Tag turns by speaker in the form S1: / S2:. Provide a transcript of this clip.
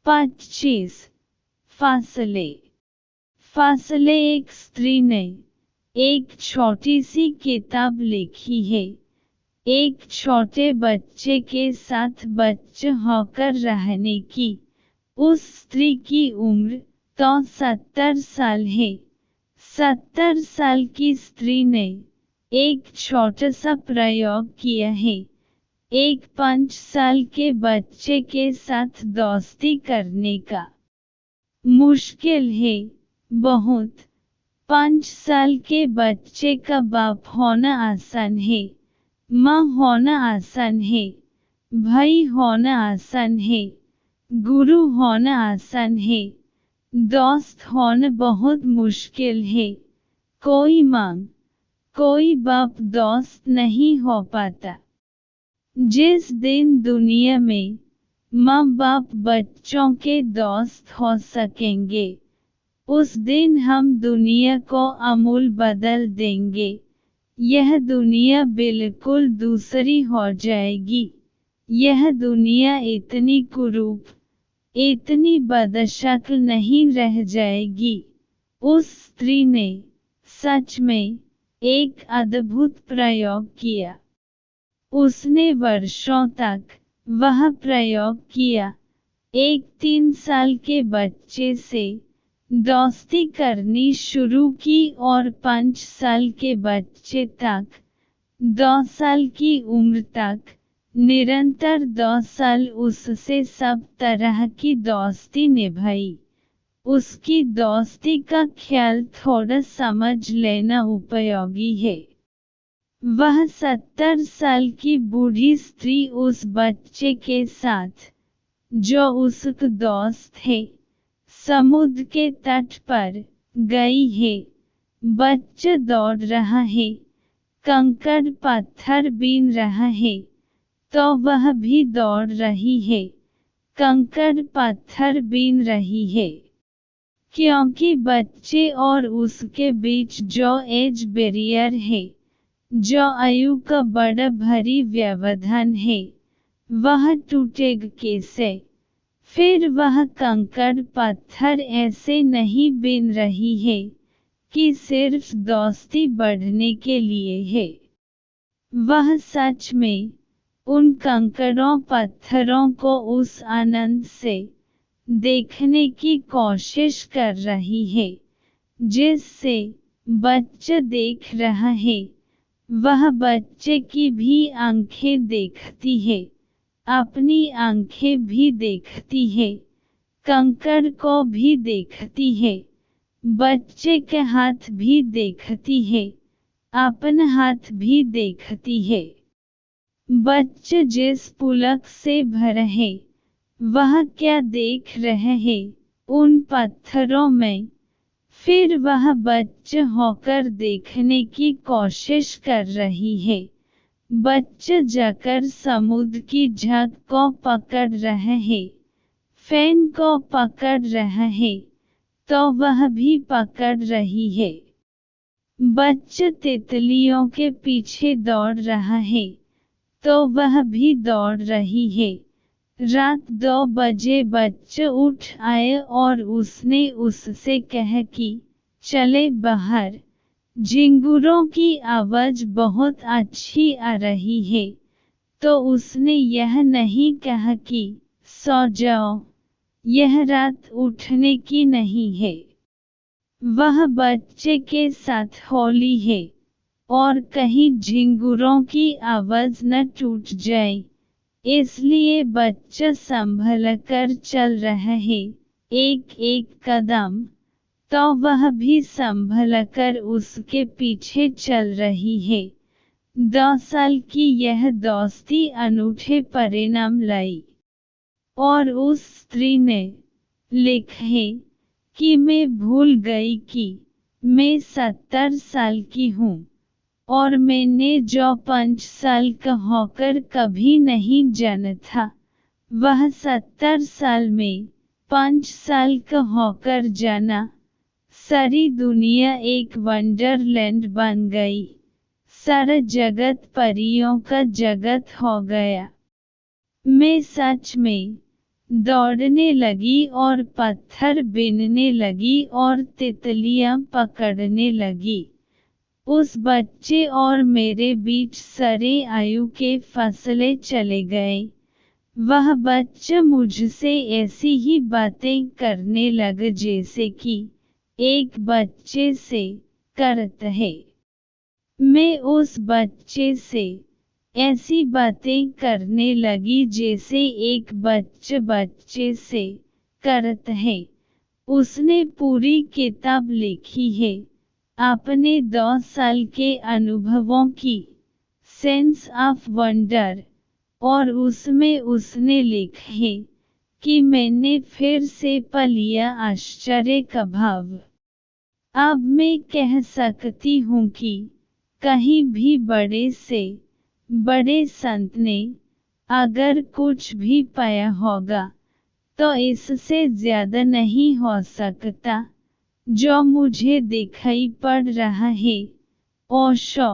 S1: 25 फासले। फासले एक स्त्री ने एक छोटी सी किताब लिखी है। एक छोटे बच्चे के साथ बच्चे होकर रहने की। उस स्त्री की उम्र तो 70 साल है। 70 साल की स्त्री ने एक छोटा सा प्रयोग किया है। एक 5 साल के बच्चे के साथ दोस्ती करने का। मुश्किल है बहुत। 5 साल के बच्चे का बाप होना आसान है, माँ होना आसान है, भाई होना आसान है, गुरु होना आसान है, दोस्त होना बहुत मुश्किल है। कोई माँ, कोई बाप दोस्त नहीं हो पाता। जिस दिन दुनिया में माँ बाप बच्चों के दोस्त हो सकेंगे, उस दिन हम दुनिया को आमूल बदल देंगे। यह दुनिया बिल्कुल दूसरी हो जाएगी। यह दुनिया इतनी कुरूप, इतनी बदशक्ल नहीं रह जाएगी। उस स्त्री ने सच में एक अद्भुत प्रयोग किया। उसने वर्षों तक वह प्रयोग किया। एक 3 साल के बच्चे से दोस्ती करनी शुरू की और 5 साल के बच्चे तक, 2 साल की उम्र तक, निरंतर 2 साल उससे सब तरह की दोस्ती निभाई। उसकी दोस्ती का ख्याल थोड़ा समझ लेना उपयोगी है। वह 70 साल की बूढ़ी स्त्री उस बच्चे के साथ, जो उसका दोस्त है, समुद्र के तट पर गई है। बच्चा दौड़ रहा है, कंकड़ पत्थर बीन रहा है, तो वह भी दौड़ रही है, कंकड़ पत्थर बीन रही है। क्योंकि बच्चे और उसके बीच जो एज बैरियर है, जो आयु का बड़ा भारी व्यवधान है, वह टूटेगा कैसे? फिर वह कंकड़ पत्थर ऐसे नहीं बीन रही है कि सिर्फ दोस्ती बढ़ने के लिए है। वह सच में उन कंकड़ों पत्थरों को उस आनंद से देखने की कोशिश कर रही है, जिससे बच्चा देख रहा है। वह बच्चे की भी आंखें देखती है, अपनी आंखें भी देखती है, कंकड़ को भी देखती है, बच्चे के हाथ भी देखती है, अपना हाथ भी देखती है। बच्चे जिस पुलक से भरा है, वह क्या देख रहे हैं उन पत्थरों में? फिर वह बच्चा होकर देखने की कोशिश कर रही है। बच्चा जाकर समुद्र की झग को पकड़ रहा है, फैन को पकड़ रहा है, तो वह भी पकड़ रही है। बच्चा तितलियों के पीछे दौड़ रहा है, तो वह भी दौड़ रही है। रात 2 बजे बच्चा उठ आया और उसने उससे कहा कि चले बाहर, झिंगुरों की आवाज़ बहुत अच्छी आ रही है। तो उसने यह नहीं कहा कि सो जाओ, यह रात उठने की नहीं है। वह बच्चे के साथ होली है, और कहीं झिंगुरों की आवाज़ न टूट जाए, इसलिए बच्चा संभल कर चल रहा है, एक एक कदम। तो वह भी संभल कर उसके पीछे चल रही है। 2 साल की यह दोस्ती अनूठे परिणाम लाई। और उस स्त्री ने लिखा है कि मैं भूल गई कि मैं 70 साल की हूँ, और मैंने जो 5 साल का होकर कभी नहीं जाना था, वह 70 साल में 5 साल का होकर जाना। सारी दुनिया एक वंडरलैंड बन गई। सारा जगत परियों का जगत हो गया। मैं सच में दौड़ने लगी और पत्थर बीनने लगी और तितलियां पकड़ने लगी। उस बच्चे और मेरे बीच सरे आयु के फासले चले गए। वह बच्चा मुझसे ऐसी ही बातें करने लगा जैसे कि एक बच्चे से करता है। मैं उस बच्चे से ऐसी बातें करने लगी जैसे एक बच्चे से करता है। उसने पूरी किताब लिखी है अपने 2 साल के अनुभवों की, सेंस ऑफ वंडर, और उसमें उसने लिखा है कि मैंने फिर से पा लिया आश्चर्य का भाव। अब मैं कह सकती हूँ कि कहीं भी बड़े से बड़े संत ने अगर कुछ भी पाया होगा तो इससे ज्यादा नहीं हो सकता जो मुझे दिखाई पड़ रहा है। ओशो।